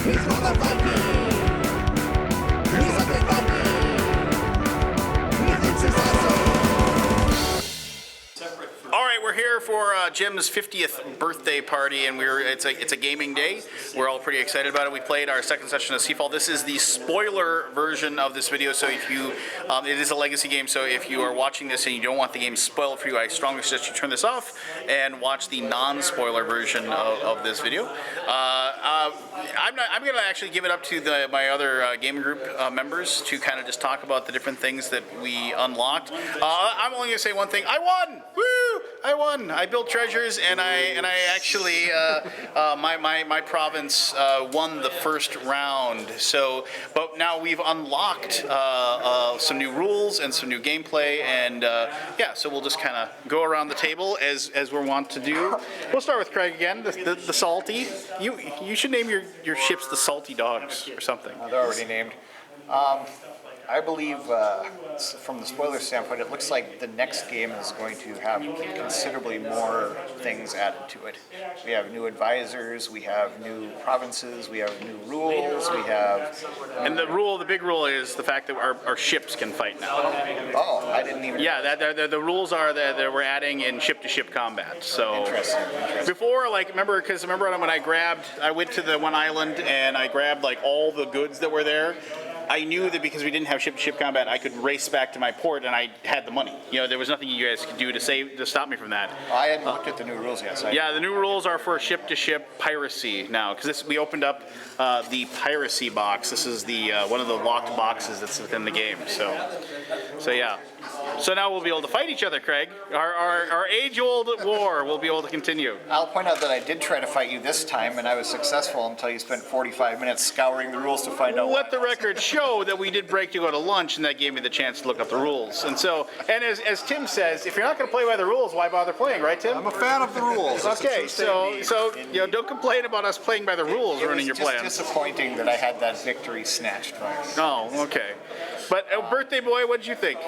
All right, we're here for Jim's 50th birthday party, and it's a gaming day. We're all pretty excited about it. We played our second session of Seafall. This is the spoiler version of this video, so if you, it is a legacy game, so if you are watching this and you don't want the game spoiled for you, I strongly suggest you turn this off and watch the non-spoiler version of this video. I'm going to actually give it up to my other gaming group members to kind of just talk about the different things that we unlocked. I'm only going to say one thing. I won! Woo! I won. I built treasures, and I actually my province won the first round. So, but now we've unlocked some new rules and some new gameplay, and yeah. So we'll just kind of go around the table as we're wont to do. We'll start with Craig again. The salty. You should name your ships the Salty Dogs or something. They're already named. I believe, from the spoiler standpoint, it looks like the next game is going to have considerably more things added to it. We have new advisors, we have new provinces, we have new rules, we have... And the big rule is the fact that our ships can fight now. Oh, I didn't even... Yeah, the rules are that we're adding in ship-to-ship combat. So Interesting. Before, like, remember when I went to the one island and I grabbed like all the goods that were there. I knew that because we didn't have ship-to-ship combat, I could race back to my port, and I had the money. You know, there was nothing you guys could do to stop me from that. I hadn't looked at the new rules yet. So yeah, the new rules are for ship-to-ship piracy now, because we opened up the piracy box. This is the one of the locked boxes that's within the game. So yeah. So now we'll be able to fight each other, Craig. Our age-old war will be able to continue. I'll point out that I did try to fight you this time, and I was successful until you spent 45 minutes scouring the rules to find out. Let the record show that we did break to go to lunch, and that gave me the chance to look up the rules. And so, and as Tim says, if you're not going to play by the rules, why bother playing, right, Tim? I'm a fan of the rules. Okay, so you know, don't complain about us playing by the rules ruining your plans. It's disappointing that I had that victory snatched from us. Oh, okay. But birthday boy, what did you think?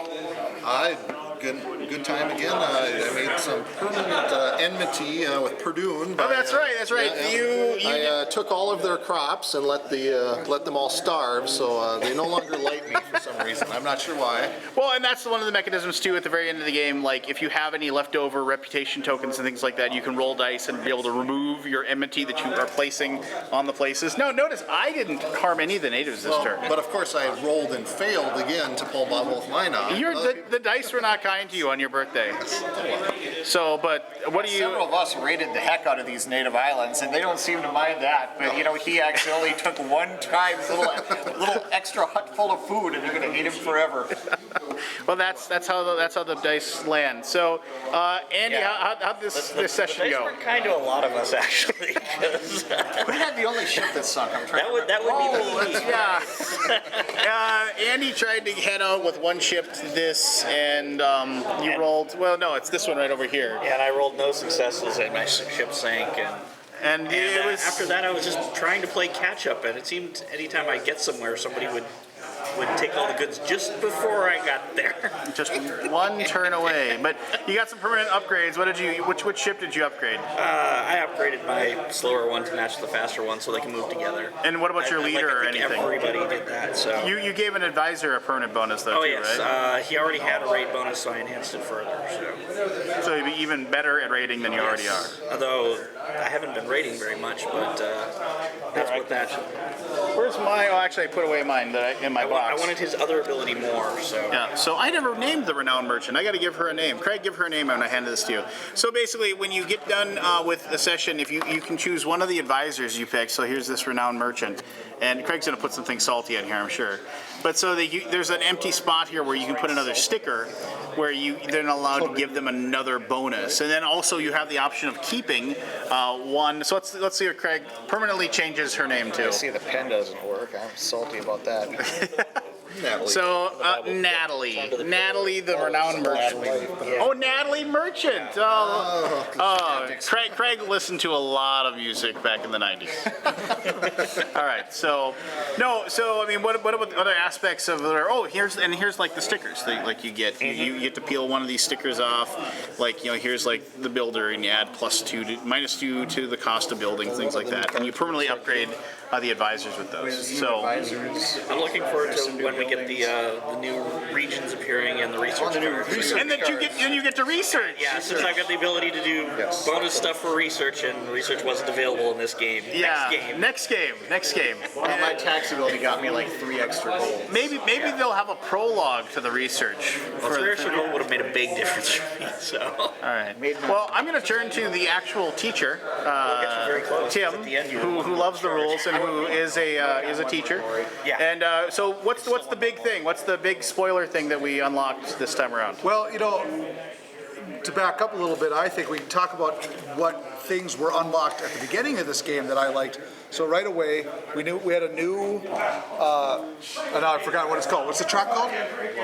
Good time again. I made some permanent enmity with Purdue. Oh, that's right. That's right. I took all of their crops and let them all starve, so they no longer like me for some reason. I'm not sure why. Well, and that's one of the mechanisms too. At the very end of the game, like if you have any leftover reputation tokens and things like that, you can roll dice and be able to remove your enmity that you are placing on the places. No, notice I didn't harm any of the natives this turn. But of course, I rolled and failed again to pull both mine off. The dice were not kind to you on your birthday. So, but what do you... Several of us raided the heck out of these native islands, and they don't seem to mind that. But, you know, he accidentally took one tribe's little extra hut full of food, and they're going to hate him forever. Well, that's how the dice land. So, Andy, yeah. how'd this session go? There were kind of a lot of us, actually. We had the only ship that sunk. That would be the yeah. Andy tried to head out with one ship to this, and you rolled. Well, no, it's this one right over here. Yeah, and I rolled no successes, and my ship sank. And it was after that, I was just trying to play catch up, and it seemed anytime I get somewhere, somebody would take all the goods just before I got there. Just one turn away. But you got some permanent upgrades. Which ship did you upgrade? I upgraded my slower one to match the faster one so they can move together. And what about your leader or anything? Everybody did that. So you gave an advisor a permanent bonus though, too, yes. right? He already had a raid bonus, so I enhanced it further. So you'd be even better at raiding than you already are. Although I haven't been raiding very much, but that's what that. Where's my? Oh, actually, I put away mine in my box. I wanted his other ability more, so... Yeah, so I never named the Renowned Merchant. I got to give her a name. Craig, give her a name when I hand this to you. So basically, when you get done with a session, if you can choose one of the advisors you pick, so here's this Renowned Merchant, and Craig's going to put something salty in here, I'm sure. But so there's an empty spot here where you can put another sticker, where they're not allowed to give them another bonus. And then also you have the option of keeping one. So let's see what Craig permanently changes her name to. I see the pen doesn't work. I'm salty about that. So, Natalie, the renowned merchant. Oh, Natalie Merchant. Craig listened to a lot of music back in the 90s. All right, so I mean, what about other aspects of their? Oh, here's like the stickers that like you get. You get to peel one of these stickers off. Like here's like the builder, and you add -2 to the cost of building, things like that, and you permanently upgrade the advisors with those. So I'm looking forward to when we get the new regions appearing and the research. and that you get to research. Yeah, since I've got the ability to do bonus stuff for research, and research wasn't available in this game. Yeah. Next game. Well, my tax ability got me like 3 extra gold. Maybe they'll have a prologue to the research. Well, 3 extra gold would have made a big difference for me. So. All right. Well, I'm going to turn to the actual teacher, very close. Tim, At the end here. who loves the rules and who is a teacher. Yeah. And so, what's the big thing? What's the big spoiler thing that we unlocked this time around? Well, to back up a little bit, I think we can talk about what things were unlocked at the beginning of this game that I liked. So right away, we knew we had a new, and now I forgot what it's called. What's the track called?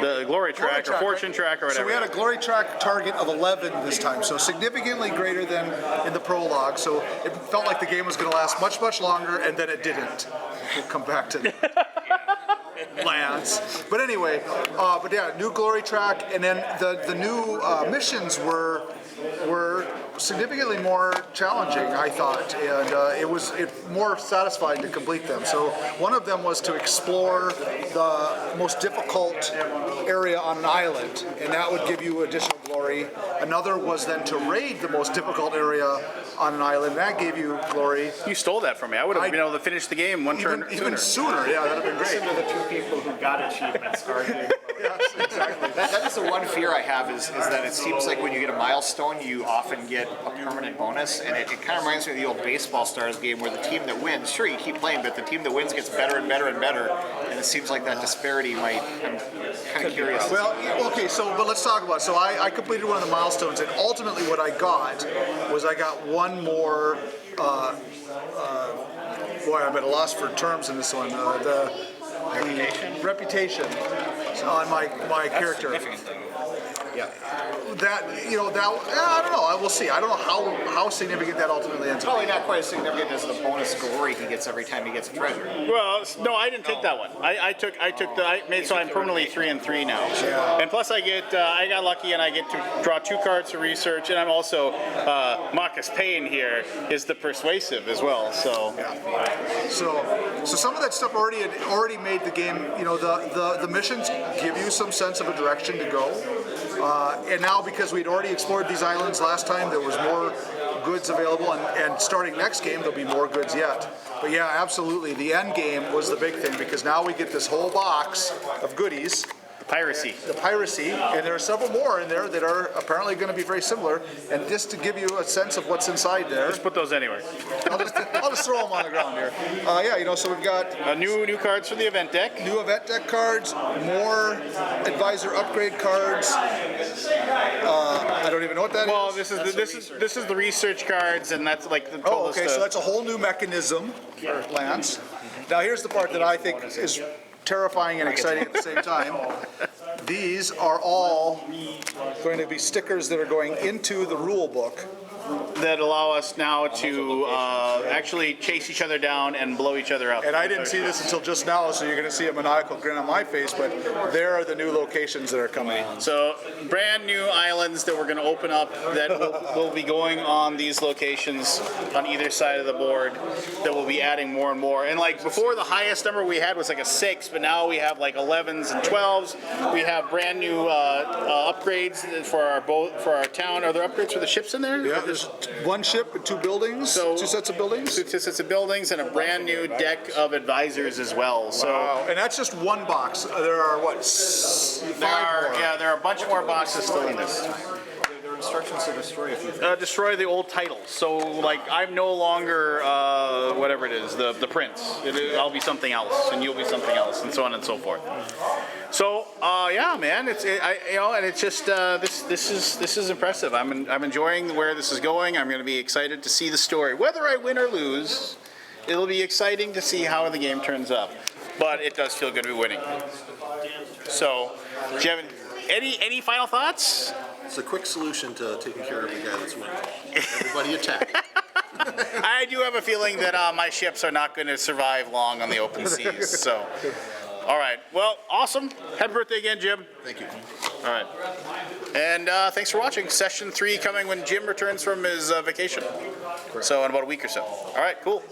The glory track or fortune track or whatever. So we had a glory track target of 11 this time, so significantly greater than in the prologue. So it felt like the game was going to last much, much longer, and then it didn't. We'll come back to that. Lance. But anyway, new glory track, and then the new missions were significantly more challenging, I thought, and it was more satisfying to complete them. So one of them was to explore the most difficult area on an island, and that would give you additional glory. Another was then to raid the most difficult area on an island. That gave you glory. You stole that from me. I would have been able to finish the game one turn Even sooner, yeah, that'd have been great. Listen to the 2 people who got achievements arguing. Yes, exactly. That is the one fear I have is that it seems like when you get a milestone, you often get a permanent bonus, and it kind of reminds me of the old Baseball Stars game where the team that wins, sure, you keep playing, but the team that wins gets better and better and better, and it seems like that disparity might, I'm kind of curious. Well, okay, but let's talk about it. So I completed one of the milestones, and ultimately what I got was I got one more, boy, I'm at a loss for terms in this one, the reputation on my character. Yeah. That, I don't know. We'll see. I don't know how significant that ultimately ends up. Probably not quite as significant as the bonus glory he gets every time he gets a treasure. Well, no, I didn't take that one. So I'm permanently 3 and 3 now. Yeah. And plus I got lucky and I get to draw 2 cards for research, and I'm also Marcus Payne here is the persuasive as well. So So some of that stuff already made the game. The missions give you some sense of a direction to go. And now, because we'd already explored these islands last time, there was more goods available, and starting next game, there'll be more goods yet. But yeah, absolutely, the end game was the big thing, because now we get this whole box of goodies. piracy. The piracy, and there are several more in there that are apparently going to be very similar. And just to give you a sense of what's inside there, Just put those anywhere. I'll just throw them on the ground here. So we've got New cards for the event deck. new event deck cards, more advisor upgrade cards. I don't even know what that is. Well, this is the research cards, and that's like the. Oh, okay, so that's a whole new mechanism for Lance. Now here's the part that I think is terrifying and exciting at the same time. These are all going to be stickers that are going into the rule book. that allow us now to actually chase each other down and blow each other up. And I didn't see this until just now, so you're going to see a maniacal grin on my face, but there are the new locations that are coming. So brand new islands that we're going to open up that will be going on these locations on either side of the board that will be adding more and more. And like before, the highest number we had was like a 6, but now we have like 11s and 12s. We have brand new upgrades for our boat, for our town. Are there upgrades for the ships in there? Yeah, there's one ship and two buildings, two sets of buildings. Two sets of buildings and a brand new deck of advisors as well. So wow. And that's just one box. There are what? 5 more. Yeah, there are a bunch more boxes still in this. There are instructions to destroy a few things. Destroy the old titles. So, like, I'm no longer whatever it is, the prince. I'll be something else, and you'll be something else, and so on and so forth. So, yeah, man, and it's just this is impressive. I'm enjoying where this is going. I'm going to be excited to see the story, whether I win or lose. It'll be exciting to see how the game turns up. But it does feel good to be winning. So, Jim, any final thoughts? It's a quick solution to taking care of the guy that's winning. Everybody attack. I do have a feeling that my ships are not going to survive long on the open seas. So, all right. Well, awesome. Happy birthday again, Jim. Thank you. All right. And thanks for watching. Session 3 coming when Jim returns from his vacation. So in about a week or so. All right, cool.